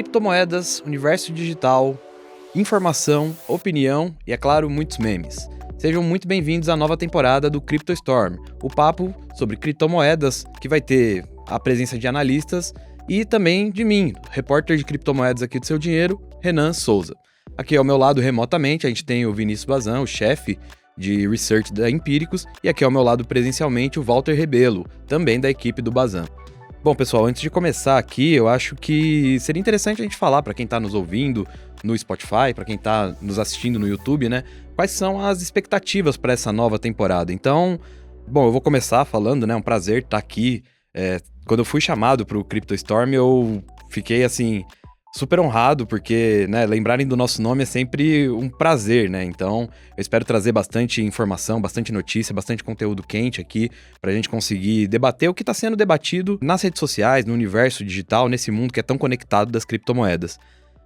criptomoedas, universo digital, informação, opinião e, é claro, muitos memes. Sejam muito bem-vindos à nova temporada do Crypto Storm, o papo sobre criptomoedas que vai ter a presença de analistas e também de mim, repórter de criptomoedas aqui do Seu Dinheiro, Renan Souza. Aqui ao meu lado, remotamente, a gente tem o Vinícius Bazan, o chefe de research da Empíricos, e aqui ao meu lado presencialmente o Walter Rebelo, também da equipe do Bazan. Bom, pessoal, antes de começar aqui, eu acho que seria interessante a gente falar para quem está nos ouvindo no Spotify, para quem está nos assistindo no YouTube, né? Quais são as expectativas para essa nova temporada. Então, bom, eu vou começar falando, né? É um prazer estar aqui. Quando eu fui chamado para o Crypto Storm, eu fiquei, assim, super honrado, porque, né, lembrarem do nosso nome é sempre um prazer, né? Então, eu espero trazer bastante informação, bastante notícia, bastante conteúdo quente aqui, pra gente conseguir debater o que está sendo debatido nas redes sociais, no universo digital, nesse mundo que é tão conectado das criptomoedas.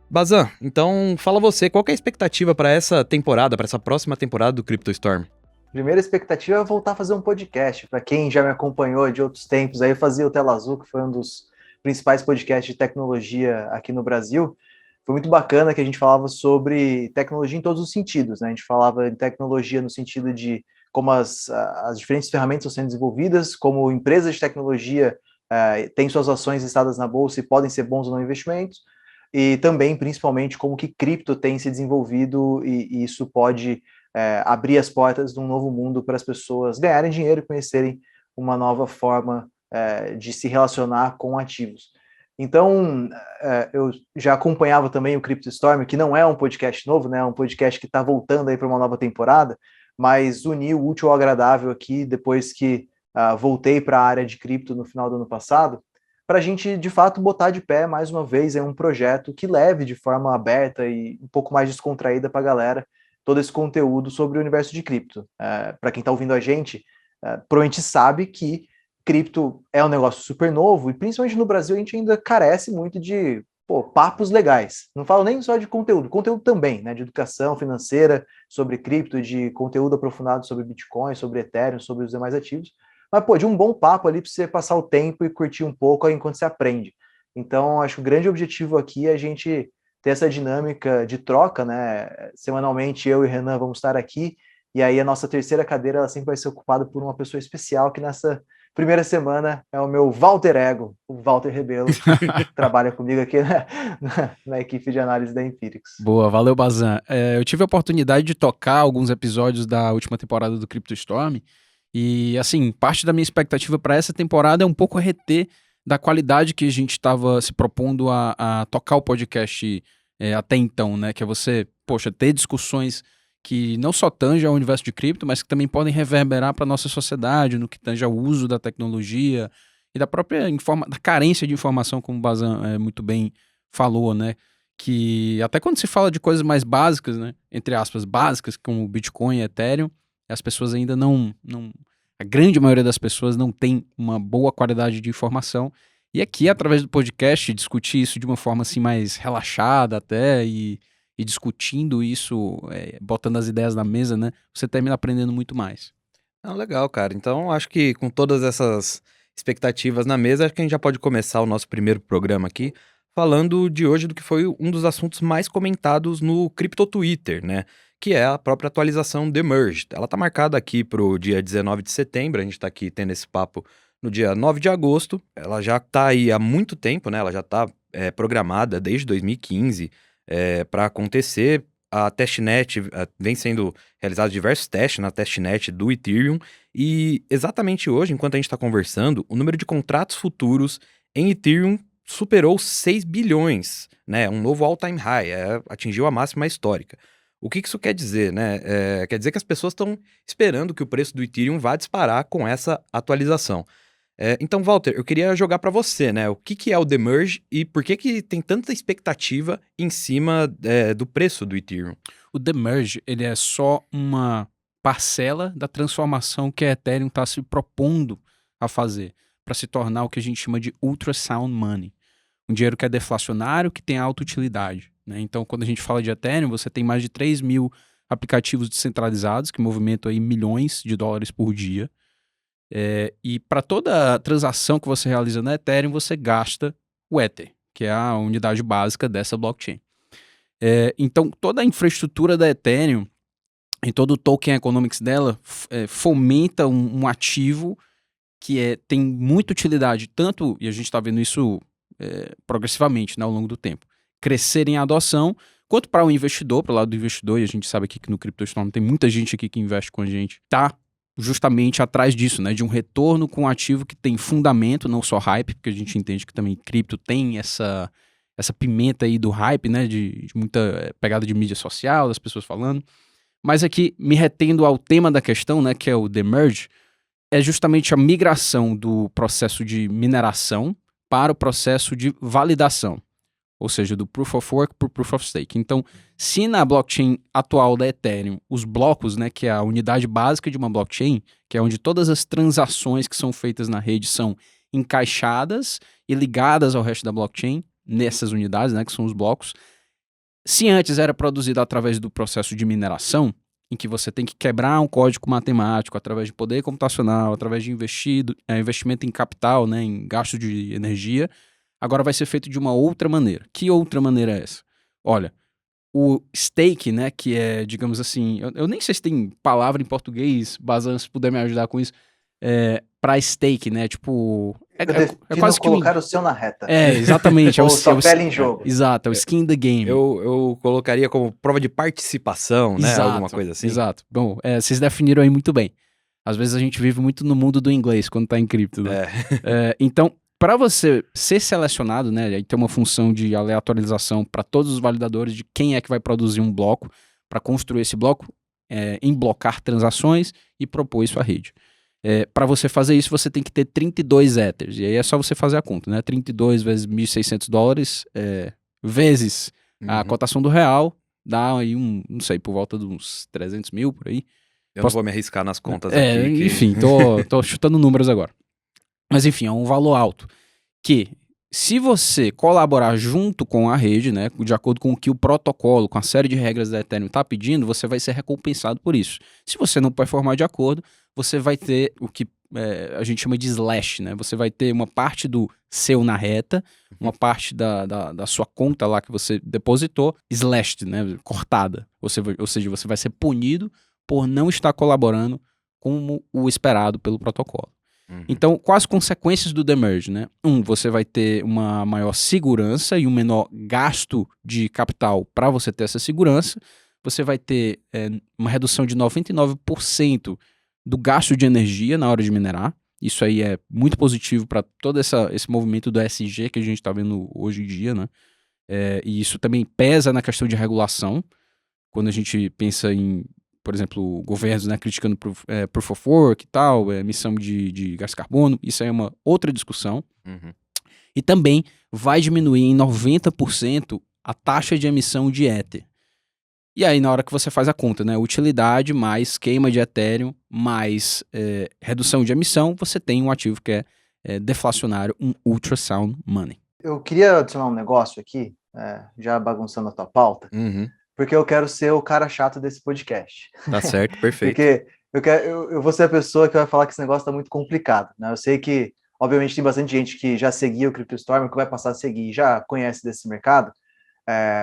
Bazan, então fala você, qual que é a expectativa para essa temporada, para essa próxima temporada do Crypto Storm? Primeira expectativa é voltar a fazer um podcast. Para quem já me acompanhou de outros tempos, aí eu fazia o Tela Azul, que foi um dos principais podcasts de tecnologia aqui no Brasil. Foi muito bacana que a gente falava sobre tecnologia em todos os sentidos, né? A gente falava de tecnologia no sentido de como as diferentes ferramentas estão sendo desenvolvidas, como empresas de tecnologia têm suas ações listadas na bolsa e podem ser bons ou não investimentos, e também, principalmente, como que cripto tem se desenvolvido e isso pode abrir as portas de um novo mundo para as pessoas ganharem dinheiro e conhecerem uma nova forma de se relacionar com ativos. Então, eu já acompanhava também o Crypto Storm, que não é um podcast novo, né? É um podcast que está voltando aí para uma nova temporada, mas uniu o útil ao agradável aqui, depois que voltei para a área de cripto no final do ano passado, para a gente, de fato, botar de pé, mais uma vez, um projeto que leve de forma aberta e um pouco mais descontraída para a galera todo esse conteúdo sobre o universo de cripto. Para quem está ouvindo a gente, provavelmente sabe que cripto é um negócio super novo e principalmente no Brasil a gente ainda carece muito de papos legais. Não falo nem só de conteúdo também, né, de educação financeira sobre cripto, de conteúdo aprofundado sobre Bitcoin, sobre Ethereum, sobre os demais ativos, mas de um bom papo ali para você passar o tempo e curtir um pouco enquanto você aprende. Então, acho que o grande objetivo aqui é a gente ter essa dinâmica de troca, né? Semanalmente eu e o Renan vamos estar aqui, e aí a nossa terceira cadeira ela sempre vai ser ocupada por uma pessoa especial, que nessa primeira semana é o meu Walter Ego, o Walter Rebelo, que trabalha comigo aqui na equipe de análise da Empíricos. Boa, valeu, Bazan. Eu tive a oportunidade de tocar alguns episódios da última temporada do Crypto Storm, e, assim, parte da minha expectativa para essa temporada é um pouco reter da qualidade que a gente estava se propondo a tocar o podcast até então, né? Que é você, ter discussões que não só tangem ao universo de cripto, mas que também podem reverberar para a nossa sociedade, no que tange ao uso da tecnologia e da própria da carência de informação, como o Bazan muito bem falou, né? Que até quando se fala de coisas mais básicas, né? Entre aspas, básicas, como Bitcoin e Ethereum, as pessoas ainda a grande maioria das pessoas não tem uma boa qualidade de informação. E aqui, através do podcast, discutir isso de uma forma assim mais relaxada até e discutindo isso, botando as ideias na mesa, né? Você termina aprendendo muito mais. Legal, cara. Então, acho que com todas essas expectativas na mesa, acho que a gente já pode começar o nosso primeiro programa aqui, falando de hoje do que foi um dos assuntos mais comentados no Crypto Twitter, né? Que é a própria atualização The Merge. Ela tá marcada aqui pro dia 19 de setembro, a gente tá aqui tendo esse papo no dia 9 de agosto. Ela já tá aí há muito tempo, né? Ela já tá programada desde 2015 para acontecer. A testnet vem sendo realizados diversos testes na testnet do Ethereum e exatamente hoje, enquanto a gente está conversando, o número de contratos futuros em Ethereum superou 6 bilhões, né? Um novo all-time high, atingiu a máxima histórica. O que isso quer dizer, né? Quer dizer que as pessoas estão esperando que o preço do Ethereum vá disparar com essa atualização. Então, Walter, eu queria jogar para você, né? O que é o The Merge e por que tem tanta expectativa em cima do preço do Ethereum? O The Merge, ele é só uma parcela da transformação que a Ethereum está se propondo a fazer para se tornar o que a gente chama de ultrasound money. Um dinheiro que é deflacionário, que tem alta utilidade, né? Então, quando a gente fala de Ethereum, você tem mais de 3 mil aplicativos descentralizados que movimentam aí milhões de dólares por dia. E para toda transação que você realiza na Ethereum, você gasta o Ether, que é a unidade básica dessa blockchain. Então, toda a infraestrutura da Ethereum e todo o token economics dela fomenta um ativo que tem muita utilidade, tanto, e a gente está vendo isso progressivamente, né, ao longo do tempo, crescer em adoção, quanto para o investidor, para o lado do investidor, e a gente sabe aqui que no CryptoStorm tem muita gente aqui que investe com a gente, tá justamente atrás disso, né, de um retorno com um ativo que tem fundamento, não só hype, porque a gente entende que também cripto tem essa pimenta aí do hype, né, de muita pegada de mídia social, das pessoas falando. Mas aqui, me retendo ao tema da questão, né, que é o demerge, é justamente a migração do processo de mineração para o processo de validação, ou seja, do Proof of Work para o Proof of Stake. Então, se na blockchain atual da Ethereum, os blocos, né, que é a unidade básica de uma blockchain, que é onde todas as transações que são feitas na rede são encaixadas e ligadas ao resto da blockchain, nessas unidades, né, que são os blocos, se antes era produzido através do processo de mineração, em que você tem que quebrar um código matemático através de poder computacional, através de investimento em capital, né, em gasto de energia, agora vai ser feito de uma outra maneira. Que outra maneira é essa? Olha, o stake, né, que é, digamos assim, eu nem sei se tem palavra em português, Bazan, se puder me ajudar com isso, para stake, né, tipo... É quase colocar o seu na reta. Exatamente. Ou sua pele em jogo. Exato, é o skin in the game. Eu colocaria como prova de participação, né? Exato, alguma coisa assim. Exato. Bom, vocês definiram aí muito bem. Às vezes a gente vive muito no mundo do inglês quando tá em cripto, né? Então, para você ser selecionado, né, aí tem uma função de aleatorização para todos os validadores de quem é que vai produzir um bloco, para construir esse bloco, emblocar transações e propor isso à rede. Para você fazer isso, você tem que ter 32 Ethers. E aí é só você fazer a conta, né? 32 vezes $1.600, vezes a cotação do real, dá aí não sei, por volta de uns 300 mil, por aí. Eu não vou me arriscar nas contas aqui. Enfim, tô chutando números agora. Mas enfim, é um valor alto. Que, se você colaborar junto com a rede, né, de acordo com o que o protocolo, com a série de regras da Ethereum está pedindo, você vai ser recompensado por isso. Se você não performar de acordo, você vai ter o que a gente chama de slash, né? Você vai ter uma parte do seu na reta, uma parte da sua conta lá que você depositou, slashed, né? Cortada. Ou seja, você vai ser punido por não estar colaborando como o esperado pelo protocolo. Então, quais as consequências do demerge, né? Você vai ter uma maior segurança e um menor gasto de capital para você ter essa segurança. Você vai ter uma redução de 99% do gasto de energia na hora de minerar. Isso aí é muito positivo para todo esse movimento do ESG que a gente está vendo hoje em dia, né? E isso também pesa na questão de regulação. Quando a gente pensa em, por exemplo, governos, né, criticando Proof of Work e tal, emissão de gás carbono, isso aí é uma outra discussão. E também vai diminuir em 90% a taxa de emissão de Ether. E aí, na hora que você faz a conta, né, utilidade mais queima de Ethereum, mais redução de emissão, você tem um ativo que é deflacionário, um ultrasound money. Eu queria adicionar um negócio aqui, já bagunçando a tua pauta, porque eu quero ser o cara chato desse podcast. Tá certo, perfeito. Porque eu vou ser a pessoa que vai falar que esse negócio tá muito complicado, né? Eu sei que, obviamente, tem bastante gente que já seguia o CryptoStorm, que vai passar a seguir, já conhece desse mercado,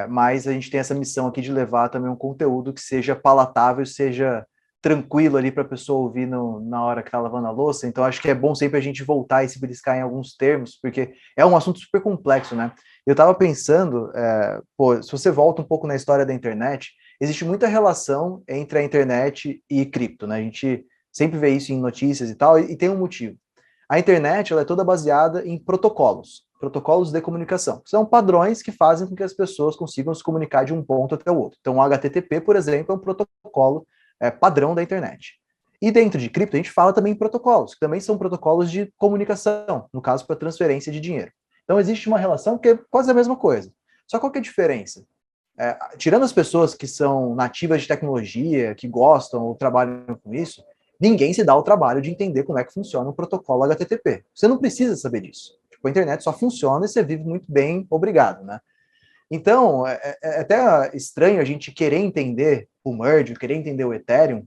mas a gente tem essa missão aqui de levar também um conteúdo que seja palatável, seja tranquilo ali para a pessoa ouvir na hora que está lavando a louça. Então acho que é bom sempre a gente voltar e se beliscar em alguns termos, porque é um assunto super complexo, né? Eu estava pensando, se você volta um pouco na história da internet, existe muita relação entre a internet e cripto, né? A gente sempre vê isso em notícias e tal, e tem um motivo. A internet ela é toda baseada em protocolos de comunicação. São padrões que fazem com que as pessoas consigam se comunicar de um ponto até o outro. Então, o HTTP, por exemplo, é um protocolo padrão da internet. E dentro de cripto, a gente fala também em protocolos, que também são protocolos de comunicação, no caso, para transferência de dinheiro. Então, existe uma relação que é quase a mesma coisa. Só qual que é a diferença? Tirando as pessoas que são nativas de tecnologia, que gostam ou trabalham com isso, ninguém se dá o trabalho de entender como é que funciona o protocolo HTTP. Você não precisa saber disso. A internet só funciona e você vive muito bem, obrigado, né? Então, é até estranho a gente querer entender o merge, querer entender o Ethereum,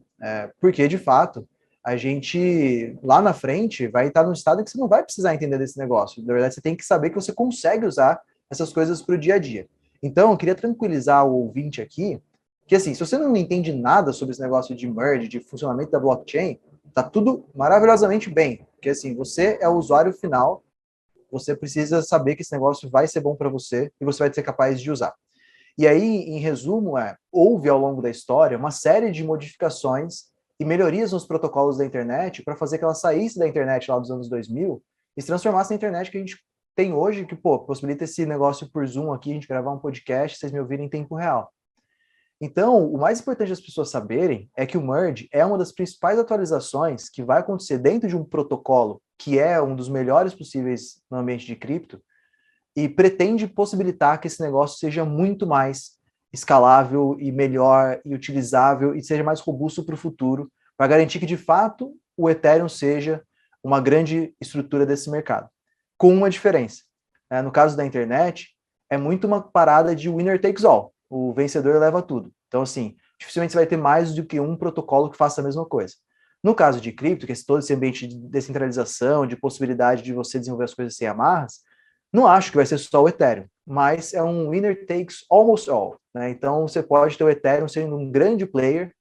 porque, de fato, a gente, lá na frente, vai estar num estado em que você não vai precisar entender desse negócio. Na verdade, você tem que saber que você consegue usar essas coisas para o dia a dia. Então, eu queria tranquilizar o ouvinte aqui, que assim, se você não entende nada sobre esse negócio de merge, de funcionamento da blockchain, tá tudo maravilhosamente bem, porque assim, você é o usuário final, você precisa saber que esse negócio vai ser bom para você e você vai ser capaz de usar. E aí, em resumo, houve ao longo da história uma série de modificações e melhorias nos protocolos da internet para fazer que ela saísse da internet lá dos anos 2000 e se transformasse na internet que a gente tem hoje, que, pô, possibilita esse negócio por Zoom aqui, a gente gravar um podcast, vocês me ouvirem em tempo real. Então, o mais importante das pessoas saberem é que o Merge é uma das principais atualizações que vai acontecer dentro de um protocolo que é um dos melhores possíveis no ambiente de cripto e pretende possibilitar que esse negócio seja muito mais escalável e melhor e utilizável e seja mais robusto para o futuro, para garantir que, de fato, o Ethereum seja uma grande estrutura desse mercado. Com uma diferença. No caso da internet, é muito uma parada de winner takes all. O vencedor leva tudo. Então, assim, dificilmente você vai ter mais do que um protocolo que faça a mesma coisa. No caso de cripto, que é todo esse ambiente de descentralização, de possibilidade de você desenvolver as coisas sem amarras, não acho que vai ser só o Ethereum, mas é um winner takes almost all. Né? Então, você pode ter o Ethereum sendo um grande player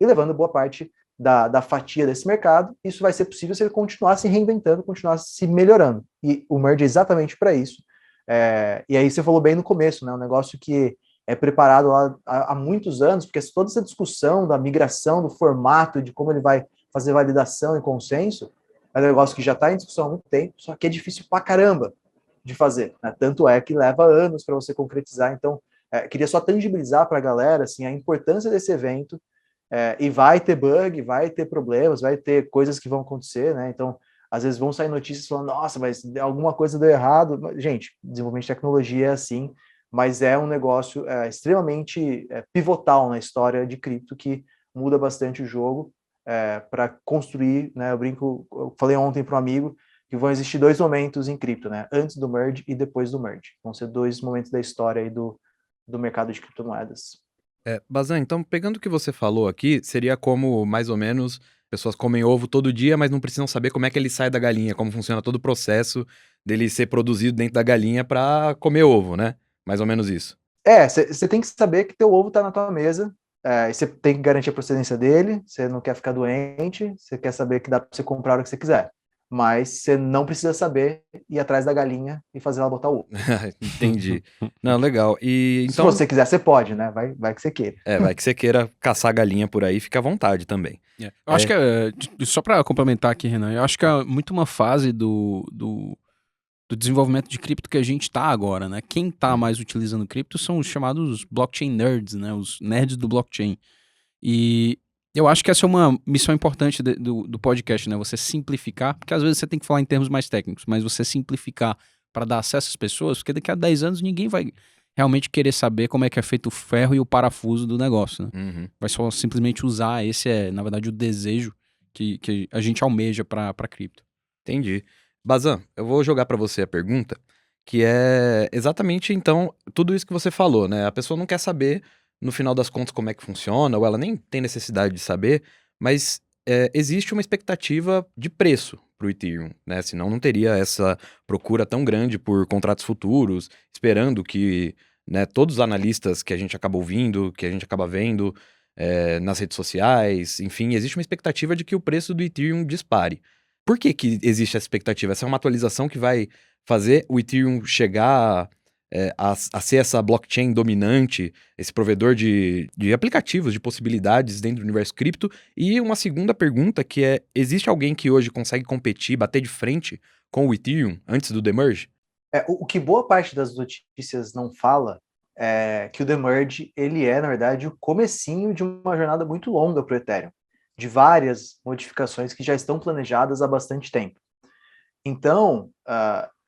e levando boa parte da fatia desse mercado. Isso vai ser possível se ele continuar se reinventando, continuar se melhorando. E o Merge é exatamente para isso. E aí você falou bem no começo, né? Um negócio que é preparado há muitos anos, porque toda essa discussão da migração, do formato, de como ele vai fazer validação e consenso, é um negócio que já está em discussão há muito tempo, só que é difícil pra caramba de fazer. Né? Tanto é que leva anos para você concretizar. Então, queria só tangibilizar para a galera assim, a importância desse evento. E vai ter bug, vai ter problemas, vai ter coisas que vão acontecer, né? Então, às vezes vão sair notícias falando, nossa, mas alguma coisa deu errado. Gente, desenvolvimento de tecnologia é assim, mas é um negócio extremamente pivotal na história de cripto que muda bastante o jogo para construir, né? Eu falei ontem para um amigo que vão existir dois momentos em cripto, né? Antes do merge e depois do merge. Vão ser dois momentos da história aí do mercado de criptomoedas. Bazan, então pegando o que você falou aqui, seria como, mais ou menos, pessoas comem ovo todo dia, mas não precisam saber como é que ele sai da galinha, como funciona todo o processo dele ser produzido dentro da galinha para comer ovo, né? Mais ou menos isso. Você tem que saber que teu ovo está na tua mesa, e você tem que garantir a procedência dele, você não quer ficar doente, você quer saber que dá para você comprar a hora que você quiser. Mas você não precisa saber ir atrás da galinha e fazer ela botar o ovo. Entendi. Não, legal. E Se então, você quiser, você pode, né? Vai que você queira. vai que você queira caçar galinha por aí, fica à vontade também. Eu acho que só para complementar aqui, Renan, eu acho que é muito uma fase do desenvolvimento de cripto que a gente tá agora, né? Quem tá mais utilizando cripto são os chamados blockchain nerds, né? Os nerds do blockchain. E eu acho que essa é uma missão importante do podcast, né? Você simplificar, porque às vezes você tem que falar em termos mais técnicos, mas você simplificar para dar acesso às pessoas, porque daqui a 10 anos ninguém vai realmente querer saber como é que é feito o ferro e o parafuso do negócio, né? Uhum. Vai só simplesmente usar, esse é, na verdade, o desejo que a gente almeja para cripto. Entendi. Bazan, eu vou jogar para você a pergunta, que é exatamente, então, tudo isso que você falou, né? A pessoa não quer saber, no final das contas, como é que funciona, ou ela nem tem necessidade de saber, mas existe uma expectativa de preço para o Ethereum, né? Senão não teria essa procura tão grande por contratos futuros, esperando que, né, todos os analistas que a gente acaba ouvindo, que a gente acaba vendo nas redes sociais, enfim, existe uma expectativa de que o preço do Ethereum dispare. Por que existe essa expectativa? Essa é uma atualização que vai fazer o Ethereum chegar a ser essa blockchain dominante, esse provedor de aplicativos, de possibilidades dentro do universo cripto? E uma segunda pergunta que é, existe alguém que hoje consegue competir, bater de frente com o Ethereum antes do Demerge? O que boa parte das notícias não fala é que o Demerge, ele é, na verdade, o comecinho de uma jornada muito longa para o Ethereum, de várias modificações que já estão planejadas há bastante tempo. Então,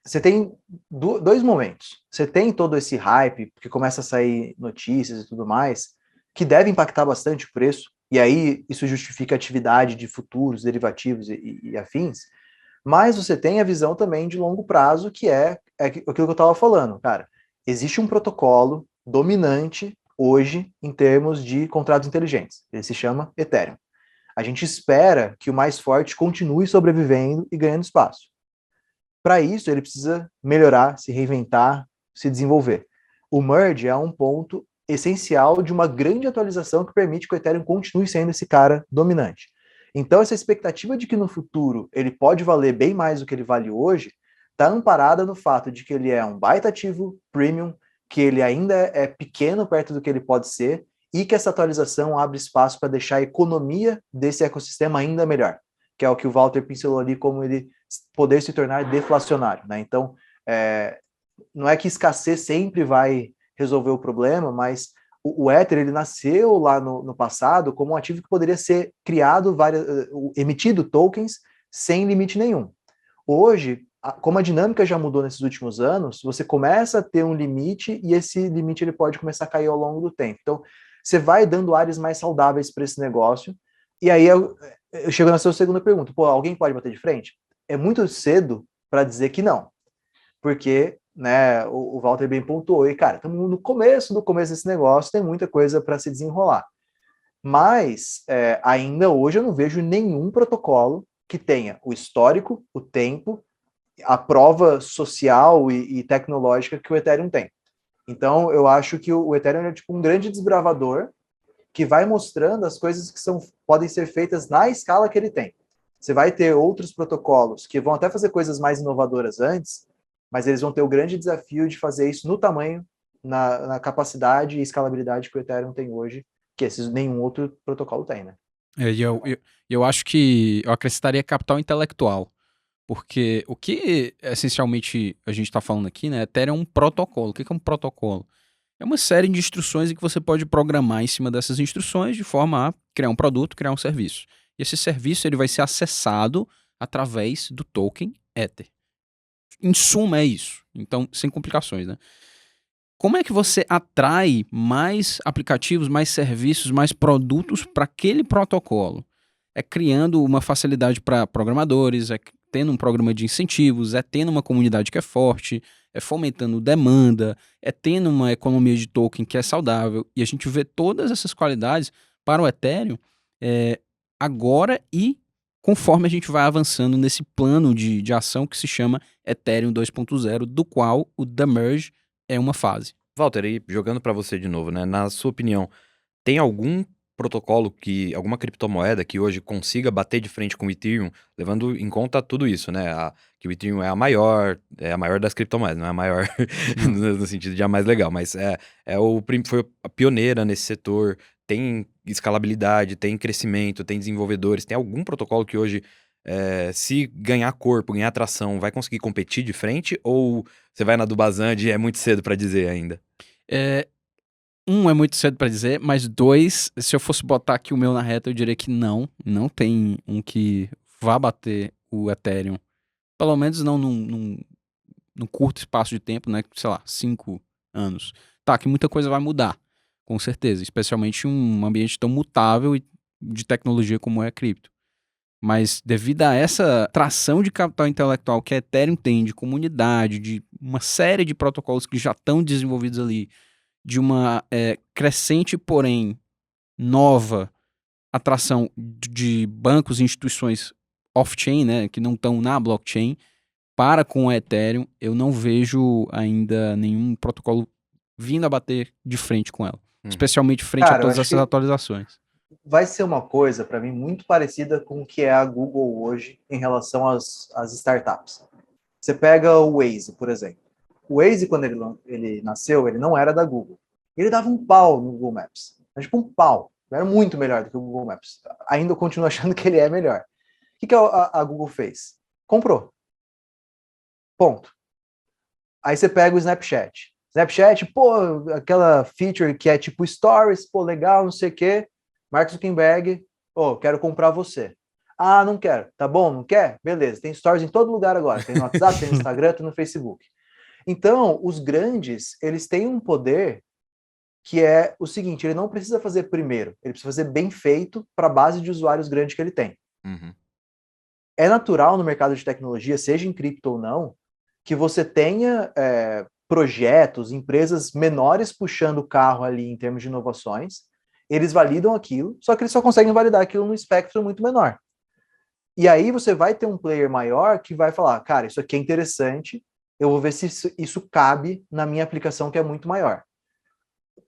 você tem dois momentos. Você tem todo esse hype, porque começa a sair notícias e tudo mais, que deve impactar bastante o preço, e aí isso justifica a atividade de futuros, derivativos e afins, mas você tem a visão também de longo prazo, que é aquilo que eu estava falando, cara. Existe um protocolo dominante hoje em termos de contratos inteligentes. Ele se chama Ethereum. A gente espera que o mais forte continue sobrevivendo e ganhando espaço. Para isso, ele precisa melhorar, se reinventar, se desenvolver. O merge é um ponto essencial de uma grande atualização que permite que o Ethereum continue sendo esse cara dominante. Então, essa expectativa de que no futuro ele pode valer bem mais do que ele vale hoje, está amparada no fato de que ele é um baita ativo premium, que ele ainda é pequeno perto do que ele pode ser, e que essa atualização abre espaço para deixar a economia desse ecossistema ainda melhor, que é o que o Walter pincelou ali, como ele poder se tornar deflacionário, né? Então, não é que escassez sempre vai resolver o problema, mas o Ether, ele nasceu lá no passado como um ativo que poderia ser criado, emitido tokens sem limite nenhum. Hoje, como a dinâmica já mudou nesses últimos anos, você começa a ter um limite e esse limite ele pode começar a cair ao longo do tempo. Então, você vai dando áreas mais saudáveis para esse negócio. E aí eu chego na sua segunda pergunta. Pô, alguém pode bater de frente? É muito cedo para dizer que não. Porque, né, o Walter bem pontuou. E, cara, estamos no começo desse negócio, tem muita coisa para se desenrolar. Mas, ainda hoje, eu não vejo nenhum protocolo que tenha o histórico, o tempo, a prova social e tecnológica que o Ethereum tem. Então, eu acho que o Ethereum é tipo um grande desbravador que vai mostrando as coisas que podem ser feitas na escala que ele tem. Você vai ter outros protocolos que vão até fazer coisas mais inovadoras antes, mas eles vão ter o grande desafio de fazer isso no tamanho, na capacidade e escalabilidade que o Ethereum tem hoje, que nenhum outro protocolo tem, né? Eu acho que eu acrescentaria capital intelectual. Porque o que essencialmente a gente está falando aqui, né? Ethereum é um protocolo. O que é um protocolo? É uma série de instruções em que você pode programar em cima dessas instruções de forma a criar um produto, criar um serviço. E esse serviço ele vai ser acessado através do token Ether. Em suma, é isso. Então, sem complicações, né? Como é que você atrai mais aplicativos, mais serviços, mais produtos para aquele protocolo? É criando uma facilidade para programadores, é tendo um programa de incentivos, é tendo uma comunidade que é forte, é fomentando demanda, é tendo uma economia de token que é saudável. E a gente vê todas essas qualidades para o Ethereum agora e conforme a gente vai avançando nesse plano de ação que se chama Ethereum 2.0, do qual o The Merge é uma fase. Walter, aí jogando para você de novo, né? Na sua opinião, tem algum protocolo alguma criptomoeda que hoje consiga bater de frente com o Ethereum, levando em conta tudo isso, né? Que o Ethereum é a maior das criptomoedas, não é a maior no sentido de a mais legal, mas foi a pioneira nesse setor, tem escalabilidade, tem crescimento, tem desenvolvedores, tem algum protocolo que hoje, se ganhar corpo, ganhar tração, vai conseguir competir de frente, ou você vai na do Bazan e é muito cedo para dizer ainda? É muito cedo para dizer, mas dois, se eu fosse botar aqui o meu na reta, eu diria que não tem um que vá bater o Ethereum, pelo menos não num curto espaço de tempo, né, sei lá, 5 anos. Tá, que muita coisa vai mudar, com certeza, especialmente em um ambiente tão mutável e de tecnologia como é a cripto. Mas devido a essa tração de capital intelectual que a Ethereum tem, de comunidade, de uma série de protocolos que já estão desenvolvidos ali, de uma crescente, porém nova atração de bancos e instituições off-chain, né, que não estão na blockchain, para com o Ethereum, eu não vejo ainda nenhum protocolo vindo a bater de frente com ela. Especialmente frente a todas essas atualizações. Vai ser uma coisa, para mim, muito parecida com o que é a Google hoje em relação às startups. Você pega o Waze, por exemplo. O Waze, quando ele nasceu, ele não era da Google. Ele dava um pau no Google Maps. Tipo um pau. Era muito melhor do que o Google Maps. Ainda eu continuo achando que ele é melhor. O que a Google fez? Comprou. Ponto. Aí você pega o Snapchat. Snapchat, pô, aquela feature que é tipo Stories, pô, legal, não sei o quê. Mark Zuckerberg, quero comprar você. Ah, não quero. Tá bom, não quer? Beleza, tem Stories em todo lugar agora. Tem no WhatsApp, tem no Instagram, tem no Facebook. Então, os grandes, eles têm um poder que é o seguinte, ele não precisa fazer primeiro, ele precisa fazer bem feito para a base de usuários grande que ele tem. Uhum. É natural no mercado de tecnologia, seja em cripto ou não, que você tenha projetos, empresas menores puxando o carro ali em termos de inovações, eles validam aquilo, só que eles só conseguem validar aquilo num espectro muito menor. E aí você vai ter um player maior que vai falar, cara, isso aqui é interessante, eu vou ver se isso cabe na minha aplicação, que é muito maior.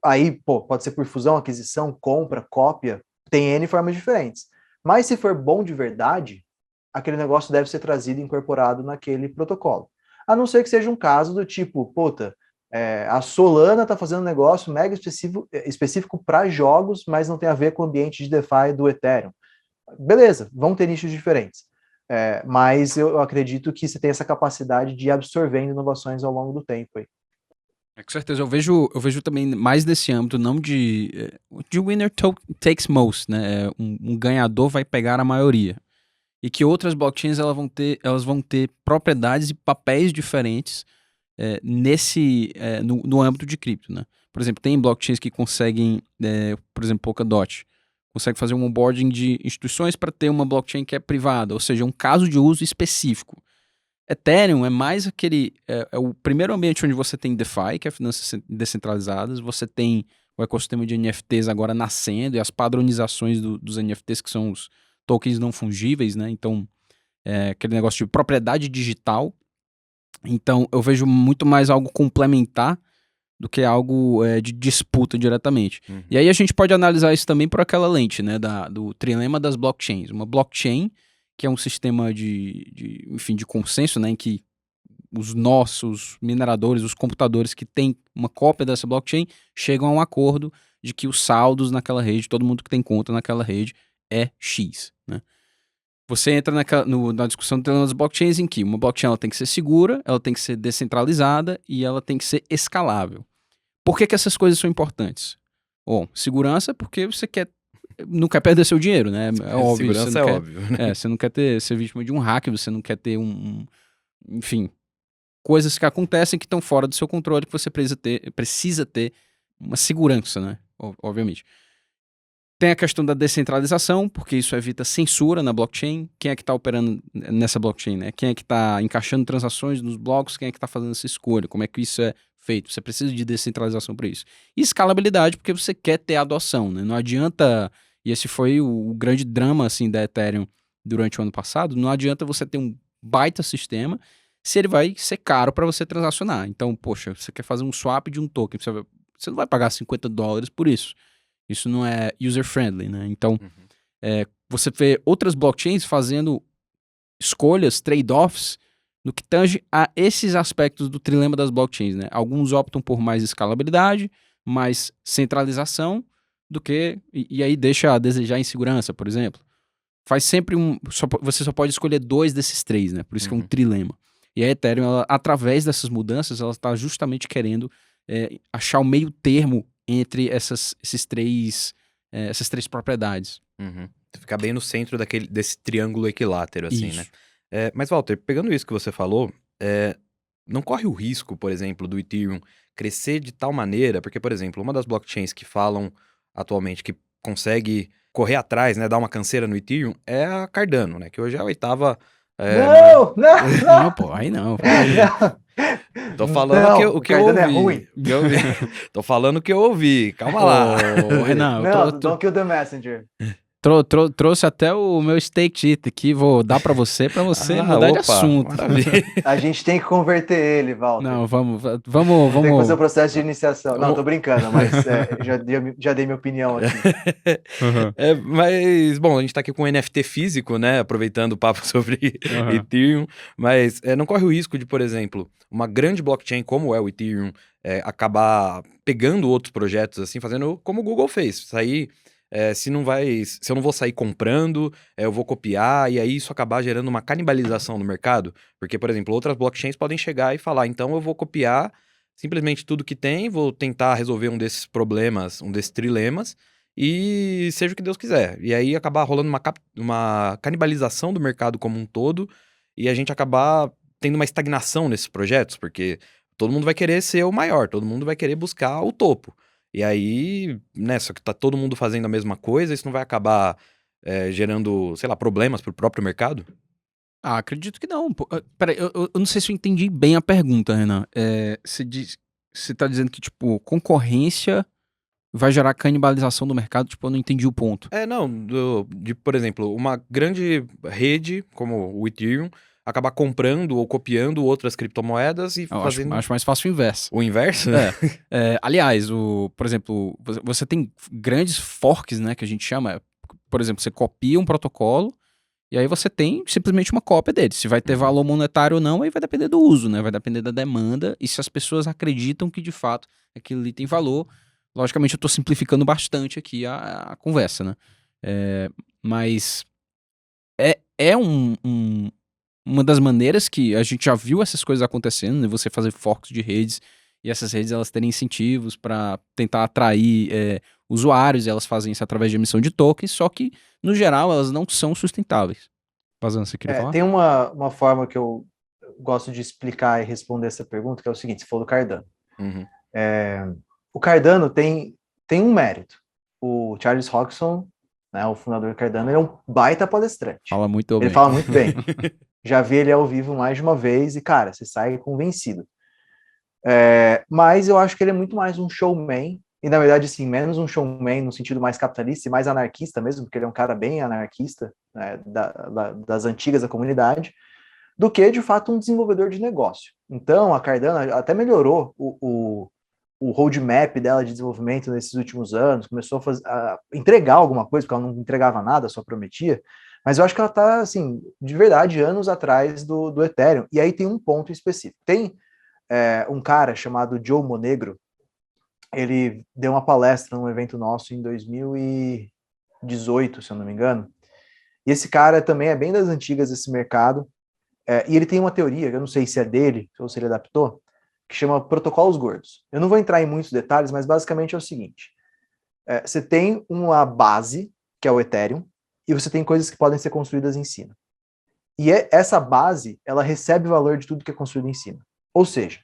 Aí, pode ser por fusão, aquisição, compra, cópia, tem N formas diferentes. Mas se for bom de verdade, aquele negócio deve ser trazido e incorporado naquele protocolo. A não ser que seja um caso do tipo, a Solana está fazendo um negócio mega específico para jogos, mas não tem a ver com o ambiente de DeFi do Ethereum. Beleza, vão ter nichos diferentes. Mas eu acredito que você tem essa capacidade de ir absorvendo inovações ao longo do tempo aí. Com certeza, eu vejo também mais nesse âmbito, não de winner takes most, né? Um ganhador vai pegar a maioria. E que outras blockchains elas vão ter propriedades e papéis diferentes no âmbito de cripto, né? Por exemplo, tem blockchains que conseguem, por exemplo, Polkadot, consegue fazer um onboarding de instituições para ter uma blockchain que é privada, ou seja, um caso de uso específico. Ethereum é mais é o primeiro ambiente onde você tem DeFi, que é finanças descentralizadas, você tem o ecossistema de NFTs agora nascendo e as padronizações dos NFTs, que são os tokens não fungíveis, né? Então, aquele negócio de propriedade digital. Então, eu vejo muito mais algo complementar do que algo de disputa diretamente. Uhum. E aí a gente pode analisar isso também por aquela lente, né, do trilema das blockchains. Uma blockchain, que é um sistema de consenso, né, em que os nossos mineradores, os computadores que têm uma cópia dessa blockchain, chegam a um acordo de que os saldos naquela rede, todo mundo que tem conta naquela rede, é X, né? Você entra na discussão do trilema das blockchains em que uma blockchain ela tem que ser segura, ela tem que ser descentralizada e ela tem que ser escalável. Por que essas coisas são importantes? Bom, segurança porque você não quer perder seu dinheiro, né? É óbvio. Segurança é óbvio, né? Você não quer ser vítima de um hack, você não quer ter enfim, coisas que acontecem que estão fora do seu controle, que você precisa ter uma segurança, né? Obviamente. Tem a questão da descentralização, porque isso evita censura na blockchain. Quem é que está operando nessa blockchain, né? Quem é que está encaixando transações nos blocos? Quem é que está fazendo essa escolha? Como é que isso é feito? Você precisa de descentralização para isso. E escalabilidade, porque você quer ter adoção, né? Não adianta, e esse foi o grande drama assim, da Ethereum durante o ano passado, não adianta você ter um baita sistema se ele vai ser caro para você transacionar. Então, poxa, você quer fazer um swap de um token, você não vai pagar $50 por isso. Isso não é user-friendly, né? Então, você vê outras blockchains fazendo escolhas, trade-offs, no que tange a esses aspectos do trilema das blockchains, né? Alguns optam por mais escalabilidade, mais centralização, do que... E aí deixa a desejar em segurança, por exemplo. Faz sempre você só pode escolher 2 desses 3, né? Por isso que é um trilema. E a Ethereum, ela, através dessas mudanças, ela está justamente querendo achar o meio termo entre essas três propriedades. Uhum. Ficar bem no centro desse triângulo equilátero, assim, Isso. né? Mas, Walter, pegando isso que você falou, não corre o risco, por exemplo, do Ethereum crescer de tal maneira, porque, por exemplo, uma das blockchains que falam atualmente que consegue correr atrás, né, dar uma canseira no Ethereum, é a Cardano, né, que hoje é a 8ª... Não, pô, aí não. Tô falando o que eu ouvi. É ruim. Tô falando o que eu ouvi. Calma lá. Renan, don't kill the messenger. Trouxe até o meu stake sheet aqui, vou dar pra você mudar de assunto. Maravilha. A gente tem que converter ele, Walter. Não, vamos. Tem que fazer o processo de iniciação. Não, tô brincando, mas já dei minha opinião aqui. Mas, bom, a gente tá aqui com NFT físico, né? Aproveitando o papo sobre Ethereum. Mas não corre o risco de, por exemplo, uma grande blockchain como é o Ethereum acabar pegando outros projetos, assim, fazendo como o Google fez. Sair... se eu não vou sair comprando, eu vou copiar, e aí isso acabar gerando uma canibalização no mercado. Porque, por exemplo, outras blockchains podem chegar e falar, então eu vou copiar simplesmente tudo que tem, vou tentar resolver um desses problemas, um desses trilemas, e seja o que Deus quiser. E aí acabar rolando uma canibalização do mercado como um todo, e a gente acabar tendo uma estagnação nesses projetos, porque todo mundo vai querer ser o maior, todo mundo vai querer buscar o topo. E aí, né, só que tá todo mundo fazendo a mesma coisa, isso não vai acabar gerando, sei lá, problemas pro próprio mercado? Acredito que não. Peraí, eu não sei se eu entendi bem a pergunta, Renan. Você tá dizendo que, tipo, concorrência vai gerar canibalização do mercado? Tipo, eu não entendi o ponto. Não, por exemplo, uma grande rede como o Ethereum acabar comprando ou copiando outras criptomoedas e fazendo Acho mais fácil o inverso. o inverso? Aliás, por exemplo, você tem grandes forks, né, que a gente chama. Por exemplo, você copia um protocolo e aí você tem simplesmente uma cópia dele. Se vai ter valor monetário ou não, aí vai depender do uso, né? Vai depender da demanda e se as pessoas acreditam que de fato aquilo ali tem valor. Logicamente, eu estou simplificando bastante aqui a conversa, né? Mas é uma das maneiras que a gente já viu essas coisas acontecendo, né? Você fazer forks de redes e essas redes elas terem incentivos para tentar atrair usuários, e elas fazem isso através de emissão de tokens, só que, no geral, elas não são sustentáveis. Vazando, você queria falar? Tem uma forma que eu gosto de explicar e responder essa pergunta, que é o seguinte: você falou do Cardano. Uhum. O Cardano tem um mérito. O Charles Hoskinson, né, o fundador do Cardano, ele é um baita palestrante. Fala muito bem. Ele fala muito bem. Já vi ele ao vivo mais de uma vez e, cara, você sai convencido. Mas eu acho que ele é muito mais um showman, e na verdade, sim, menos um showman no sentido mais capitalista e mais anarquista mesmo, porque ele é um cara bem anarquista, né, das antigas da comunidade, do que, de fato, um desenvolvedor de negócio. Então, a Cardano até melhorou o roadmap dela de desenvolvimento nesses últimos anos, começou a entregar alguma coisa, porque ela não entregava nada, só prometia, mas eu acho que ela está, assim, de verdade, anos atrás do Ethereum. E aí tem um ponto específico. Tem um cara chamado Joe Monegro, ele deu uma palestra num evento nosso em 2018, se eu não me engano, e esse cara também é bem das antigas desse mercado, e ele tem uma teoria, eu não sei se é dele, ou se ele adaptou, que chama protocolos gordos. Eu não vou entrar em muitos detalhes, mas basicamente é o seguinte: você tem uma base, que é o Ethereum, e você tem coisas que podem ser construídas em cima. E essa base, ela recebe o valor de tudo que é construído em cima. Ou seja,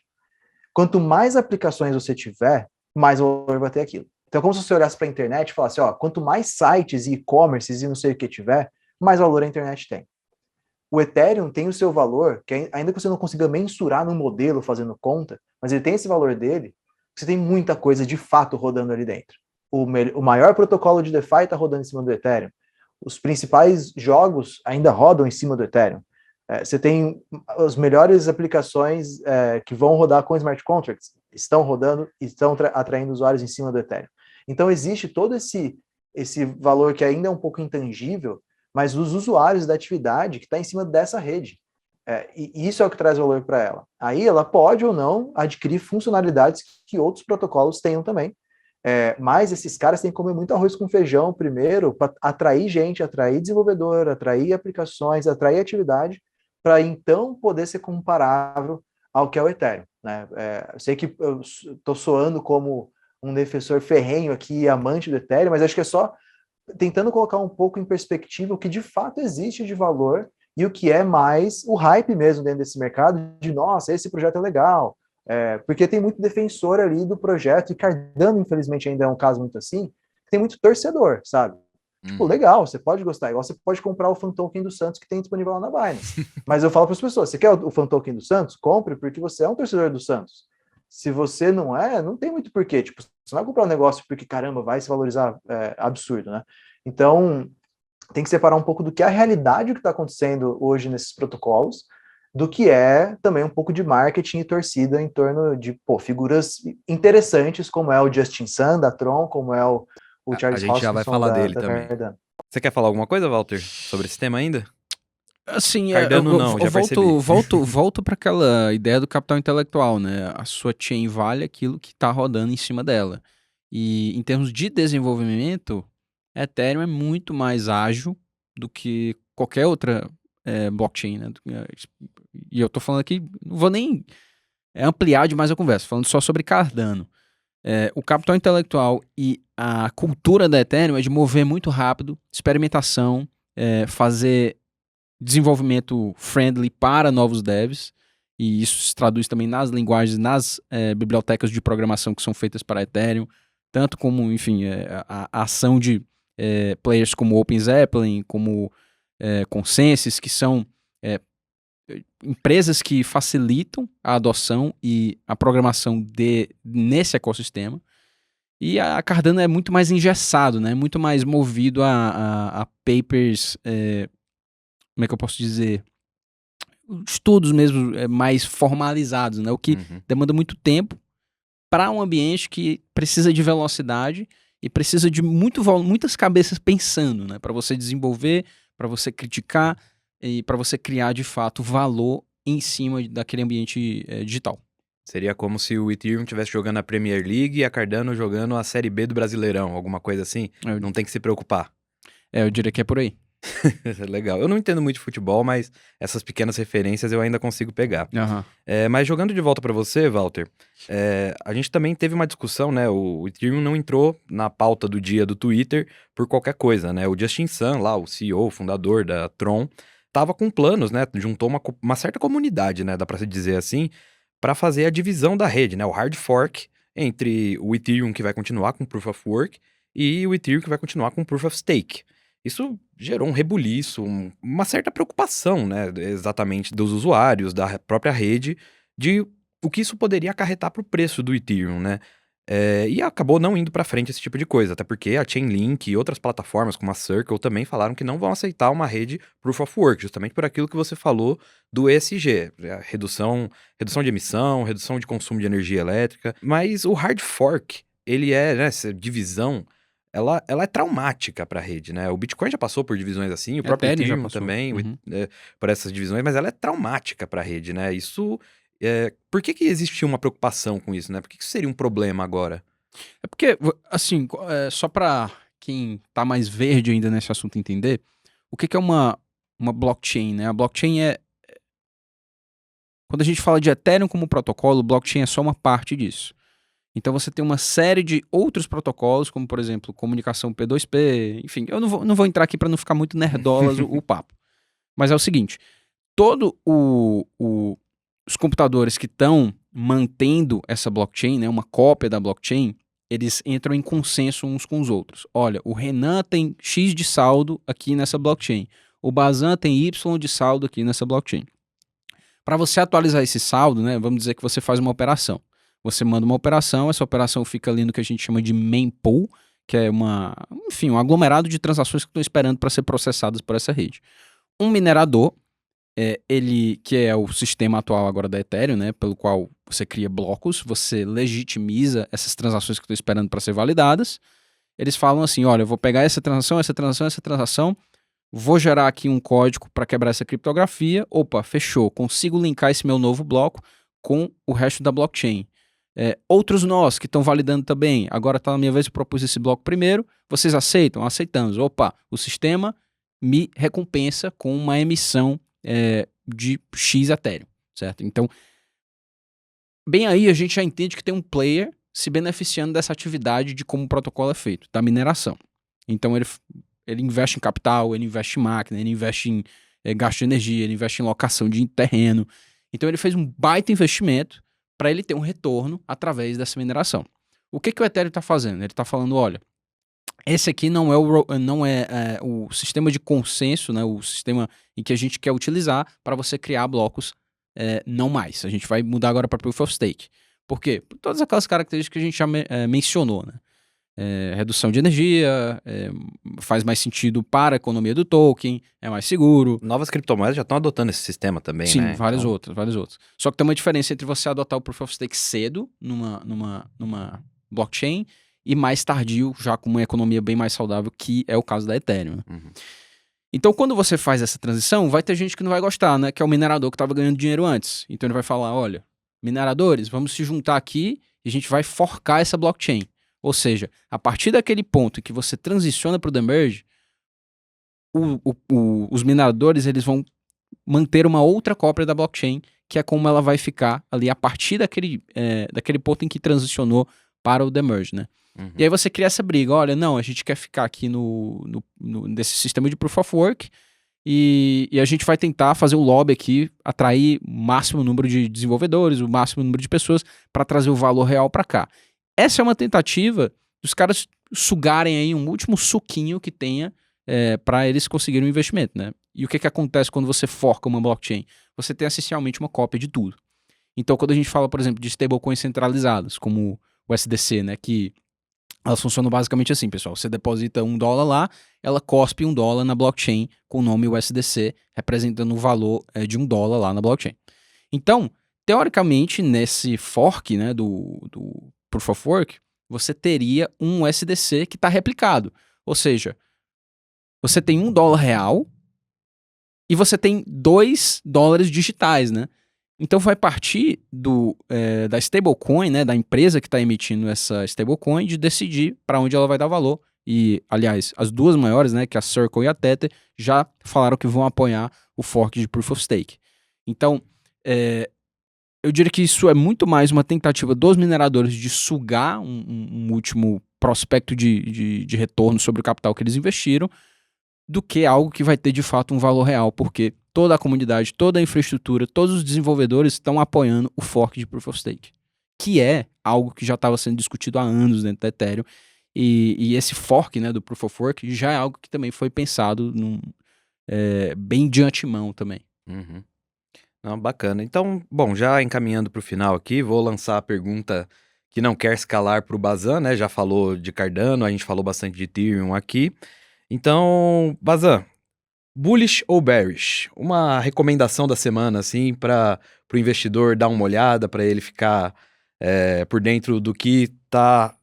quanto mais aplicações você tiver, mais valor vai ter aquilo. Então, como se você olhasse para a internet e falasse, quanto mais sites e e-commerces e não sei o que tiver, mais valor a internet tem. O Ethereum tem o seu valor, que ainda que você não consiga mensurar no modelo fazendo conta, mas ele tem esse valor dele, você tem muita coisa de fato rodando ali dentro. O maior protocolo de DeFi está rodando em cima do Ethereum. Os principais jogos ainda rodam em cima do Ethereum. Você tem as melhores aplicações que vão rodar com smart contracts, estão rodando e estão atraindo usuários em cima do Ethereum. Então existe todo esse valor que ainda é um pouco intangível, mas os usuários da atividade que está em cima dessa rede. E isso é o que traz valor para ela. Aí ela pode ou não adquirir funcionalidades que outros protocolos tenham também. Mas esses caras têm que comer muito arroz com feijão primeiro para atrair gente, atrair desenvolvedor, atrair aplicações, atrair atividade, para então poder ser comparável ao que é o Ethereum. Né? Eu sei que eu estou soando como um defensor ferrenho aqui, amante do Ethereum, mas acho que é só tentando colocar um pouco em perspectiva o que de fato existe de valor e o que é mais o hype mesmo dentro desse mercado de, nossa, esse projeto é legal. Porque tem muito defensor ali do projeto, e Cardano, infelizmente, ainda é um caso muito assim, tem muito torcedor, sabe? Tipo, legal, você pode gostar, igual você pode comprar o fan token do Santos que tem disponível lá na Binance. Mas eu falo para as pessoas, você quer o fan token do Santos? Compre, porque você é um torcedor do Santos. Se você não tem muito porquê. Tipo, você não vai comprar um negócio porque, caramba, vai se valorizar absurdo, né? Então, tem que separar um pouco do que é a realidade que está acontecendo hoje nesses protocolos, do que é também um pouco de marketing e torcida em torno de figuras interessantes, como é o Justin Sun, da Tron, como é o Charles Hoskinson. A gente já vai falar dele também. Cardano. Você quer falar alguma coisa, Walter, sobre esse tema ainda? Assim, Cardano não, já percebi. Volto para aquela ideia do capital intelectual, né? A sua chain vale aquilo que está rodando em cima dela. E em termos de desenvolvimento, Ethereum é muito mais ágil do que qualquer outra blockchain, né? E eu tô falando aqui, não vou nem ampliar demais a conversa, falando só sobre Cardano. O capital intelectual e a cultura da Ethereum é de mover muito rápido, experimentação, fazer desenvolvimento friendly para novos devs, e isso se traduz também nas linguagens, nas bibliotecas de programação que são feitas para Ethereum, tanto como, enfim, a ação de players como OpenZeppelin, como Consensys, que são empresas que facilitam a adoção e a programação nesse ecossistema. E a Cardano é muito mais engessado, né? Muito mais movido a papers, como é que eu posso dizer? estudos mesmo mais formalizados, né? O que demanda muito tempo para um ambiente que precisa de velocidade e precisa de muitas cabeças pensando, né? Para você desenvolver, para você criticar e para você criar de fato valor em cima daquele ambiente digital. Seria como se o Ethereum estivesse jogando a Premier League e a Cardano jogando a Série B do Brasileirão, alguma coisa assim. Não tem que se preocupar. Eu diria que é por aí. Legal. Eu não entendo muito de futebol, mas essas pequenas referências eu ainda consigo pegar. Mas jogando de volta para você, Walter, a gente também teve uma discussão, né? O Ethereum não entrou na pauta do dia do Twitter por qualquer coisa, né? O Justin Sun, lá, o CEO, fundador da Tron, tava com planos, né? Juntou uma certa comunidade, né? Dá para se dizer assim, para fazer a divisão da rede, né? O hard fork entre o Ethereum que vai continuar com Proof of Work e o Ethereum que vai continuar com Proof of Stake. Isso gerou um rebuliço, uma certa preocupação, né, exatamente dos usuários, da própria rede, de o que isso poderia acarretar para o preço do Ethereum, né? E acabou não indo para frente esse tipo de coisa, até porque a Chainlink e outras plataformas como a Circle também falaram que não vão aceitar uma rede Proof of Work, justamente por aquilo que você falou do ESG, a redução de emissão, redução de consumo de energia elétrica. Mas o hard fork, ele né, essa divisão, ela é traumática para a rede, né? O Bitcoin já passou por divisões assim, o próprio Ethereum também, por essas divisões, mas ela é traumática para a rede, né? Isso, por que existe uma preocupação com isso, né? Por que isso seria um problema agora? É porque, assim, só para quem tá mais verde ainda nesse assunto entender, o que é uma blockchain, né? A blockchain quando a gente fala de Ethereum como protocolo, o blockchain é só uma parte disso. Então você tem uma série de outros protocolos, como por exemplo, comunicação P2P, enfim, eu não vou entrar aqui para não ficar muito nerdolas o papo. Mas é o seguinte, todos os computadores que estão mantendo essa blockchain, né, uma cópia da blockchain, eles entram em consenso uns com os outros. Olha, o Renan tem X de saldo aqui nessa blockchain, o Bazan tem Y de saldo aqui nessa blockchain. Para você atualizar esse saldo, né, vamos dizer que você faz uma operação. Você manda uma operação, essa operação fica ali no que a gente chama de mempool, que é um aglomerado de transações que estão esperando para ser processadas por essa rede. Um minerador, que é o sistema atual agora da Ethereum, né, pelo qual você cria blocos, você legitimiza essas transações que estão esperando para ser validadas. Eles falam assim, olha, eu vou pegar essa transação, vou gerar aqui um código para quebrar essa criptografia, opa, fechou, consigo linkar esse meu novo bloco com o resto da blockchain. Outros nós que estão validando também, agora está na minha vez, eu propus esse bloco primeiro, vocês aceitam? Aceitamos. Opa, o sistema me recompensa com uma emissão de X Ethereum, certo? Então, bem aí a gente já entende que tem um player se beneficiando dessa atividade de como o protocolo é feito, da mineração. Então, ele investe em capital, ele investe em máquina, ele investe em gasto de energia, ele investe em locação de terreno. Então, ele fez um baita investimento para ele ter um retorno através dessa mineração. O que o Ethereum está fazendo? Ele está falando, olha, esse aqui não é o sistema de consenso, né, o sistema em que a gente quer utilizar para você criar blocos, não mais. A gente vai mudar agora para Proof of Stake. Por quê? Por todas aquelas características que a gente já mencionou, né? Redução de energia, faz mais sentido para a economia do token, é mais seguro. Novas criptomoedas já estão adotando esse sistema também, sim, né? Sim, várias outras. Só que tem uma diferença entre você adotar o Proof of Stake cedo numa blockchain e mais tardio, já com uma economia bem mais saudável, que é o caso da Ethereum. Né? Então, quando você faz essa transição, vai ter gente que não vai gostar, né? Que é o minerador que estava ganhando dinheiro antes. Então ele vai falar, olha, mineradores, vamos se juntar aqui e a gente vai forcar essa blockchain. Ou seja, a partir daquele ponto em que você transiciona para o Demerge, os mineradores eles vão manter uma outra cópia da blockchain, que é como ela vai ficar ali a partir daquele ponto em que transicionou para o Demerge, né? E aí você cria essa briga, olha, não, a gente quer ficar aqui nesse sistema de Proof of Work e a gente vai tentar fazer um lobby aqui, atrair o máximo número de desenvolvedores, o máximo número de pessoas para trazer o valor real para cá. Essa é uma tentativa dos caras sugarem aí um último suquinho que tenha para eles conseguirem um investimento, né? E o que acontece quando você forca uma blockchain? Você tem essencialmente uma cópia de tudo. Então, quando a gente fala, por exemplo, de stablecoins centralizadas, como o USDC, né? Que Elas funcionam basicamente assim, pessoal. Você deposita $1 lá, ela cospe $1 na blockchain com o nome USDC, representando o valor de $1 lá na blockchain. Então, teoricamente, nesse fork, né, do Proof of Work, você teria um USDC que está replicado. Ou seja, você tem $1 real e você tem $2 digitais, né? Então vai partir da stablecoin, né, da empresa que está emitindo essa stablecoin, de decidir para onde ela vai dar valor. E, aliás, as duas maiores, né, que é a Circle e a Tether, já falaram que vão apoiar o fork de Proof of Stake. Então, eu diria que isso é muito mais uma tentativa dos mineradores de sugar um último prospecto de retorno sobre o capital que eles investiram, do que algo que vai ter de fato um valor real, porque toda a comunidade, toda a infraestrutura, todos os desenvolvedores estão apoiando o fork de Proof of Stake, que é algo que já estava sendo discutido há anos dentro da Ethereum, e esse fork, né, do Proof of Work já é algo que também foi pensado bem de antemão também. Uhum. Não, bacana. Então, bom, já encaminhando para o final aqui, vou lançar a pergunta que não quer se calar para o Bazan, né? Já falou de Cardano, a gente falou bastante de Ethereum aqui. Então, Bazan, bullish ou bearish? Uma recomendação da semana, assim, para o investidor dar uma olhada, para ele ficar por dentro do que está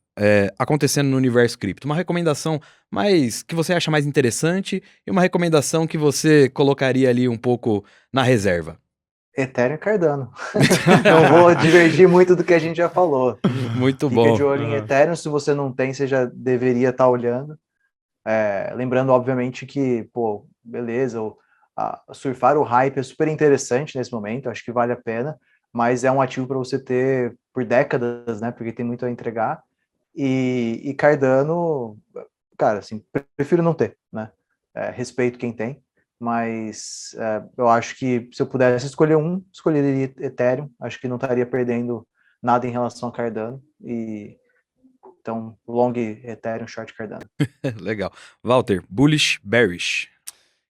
acontecendo no universo cripto. Uma recomendação que você acha mais interessante e uma recomendação que você colocaria ali um pouco na reserva. Ethereum e Cardano. Não vou divergir muito do que a gente já falou. Muito Fica bom. de olho em Ethereum, se você não tem, você já deveria estar olhando. Lembrando, obviamente, que, pô, beleza, surfar o hype é super interessante nesse momento, acho que vale a pena, mas é um ativo para você ter por décadas, né, porque tem muito a entregar, e Cardano, cara, assim, prefiro não ter, né, respeito quem tem, mas eu acho que se eu pudesse escolher escolheria Ethereum, acho que não estaria perdendo nada em relação a Cardano, então, long Ethereum, short Cardano. Legal. Walter, bullish, bearish?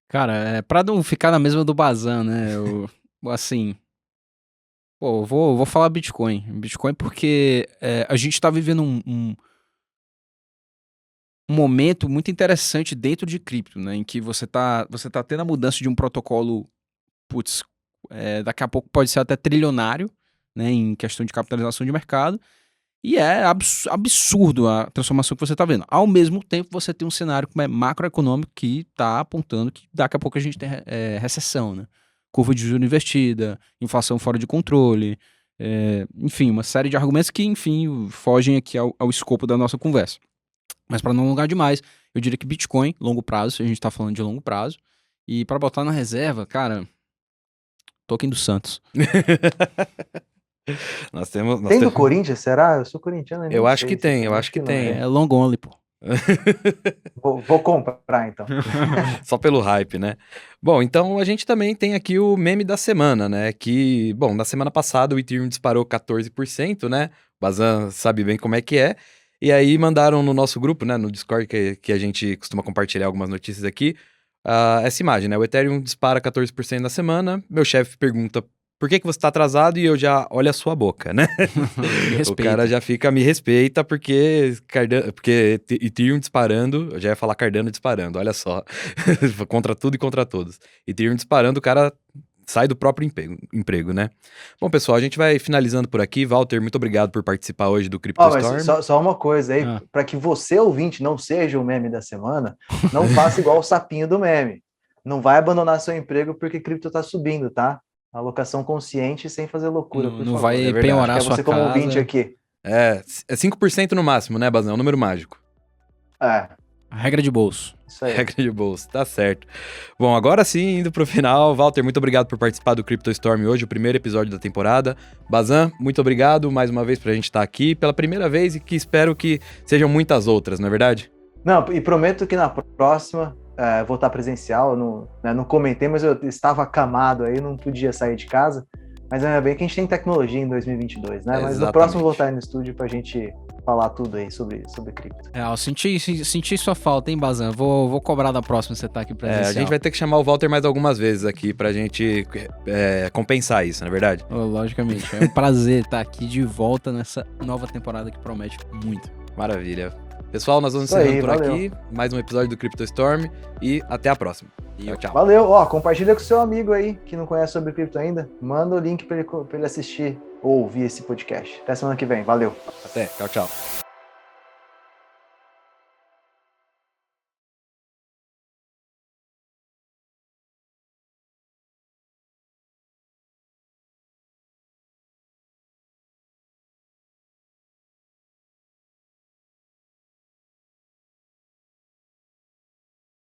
Cara, pra não ficar na mesma do Bazan, né, assim, pô, vou falar Bitcoin. Bitcoin porque a gente tá vivendo um momento muito interessante dentro de cripto, né, em que você tá tendo a mudança de um protocolo, daqui a pouco pode ser até trilionário, né, em questão de capitalização de mercado, e é absurdo a transformação que você está vendo. Ao mesmo tempo, você tem um cenário macroeconômico que está apontando que daqui a pouco a gente tem recessão, né? Curva de juros invertida, inflação fora de controle, enfim, uma série de argumentos que, enfim, fogem aqui ao escopo da nossa conversa. Mas para não alongar demais, eu diria que Bitcoin, longo prazo, se a gente está falando de longo prazo, e para botar na reserva, cara, token do Santos. Tem do Corinthians, será? Eu sou corintiano. Eu acho que tem, eu acho que tem. É long only, pô. Vou comprar, então. Só pelo hype, né? Bom, então a gente também tem aqui o meme da semana, né? Que, bom, na semana passada o Ethereum disparou 14%, né? O Bazan sabe bem como é que é. E aí mandaram no nosso grupo, né? No Discord, que a gente costuma compartilhar algumas notícias aqui, essa imagem, né? O Ethereum dispara 14% na semana. Meu chefe pergunta: por que você tá atrasado? E eu já olho a sua boca, né? O cara já fica, me respeita, porque Ethereum disparando, eu já ia falar Cardano disparando, olha só. Contra tudo e contra todos. Ethereum disparando, o cara sai do próprio emprego, né? Bom, pessoal, a gente vai finalizando por aqui. Walter, muito obrigado por participar hoje do CryptoStorm. Mas só uma coisa aí, para que você, ouvinte, não seja o meme da semana, não faça igual o sapinho do meme. Não vai abandonar seu emprego porque cripto tá subindo, tá? Alocação consciente sem fazer loucura. Não vai penhorar sua casa. Você como ouvinte aqui. É 5% no máximo, né, Bazão? É um número mágico. A regra de bolso. Isso aí. Regra de bolso, tá certo. Bom, agora sim, indo pro final. Walter, muito obrigado por participar do CryptoStorm hoje, o primeiro episódio da temporada. Bazan, muito obrigado mais uma vez pra gente estar aqui pela primeira vez e que espero que sejam muitas outras, não é verdade? Não, e prometo que na próxima vou estar presencial. Não comentei, mas eu estava acamado aí, não podia sair de casa. Mas ainda bem que a gente tem tecnologia em 2022, né? Mas no próximo vou estar aí no estúdio pra gente falar tudo aí sobre cripto. Eu senti sua falta, hein, Bazan? Vou cobrar da próxima você tá aqui presencial. A gente vai ter que chamar o Walter mais algumas vezes aqui pra gente compensar isso, não é verdade? Logicamente, é um prazer estar aqui de volta nessa nova temporada que promete muito. Maravilha. Pessoal, nós vamos Isso aí, encerrando por valeu. aqui. Mais um episódio do CryptoStorm e até a próxima. E tchau. Valeu, ó, compartilha com seu amigo aí que não conhece sobre cripto ainda. Manda o link para ele assistir ou ouvir esse podcast. Até semana que vem, valeu. Até, tchau.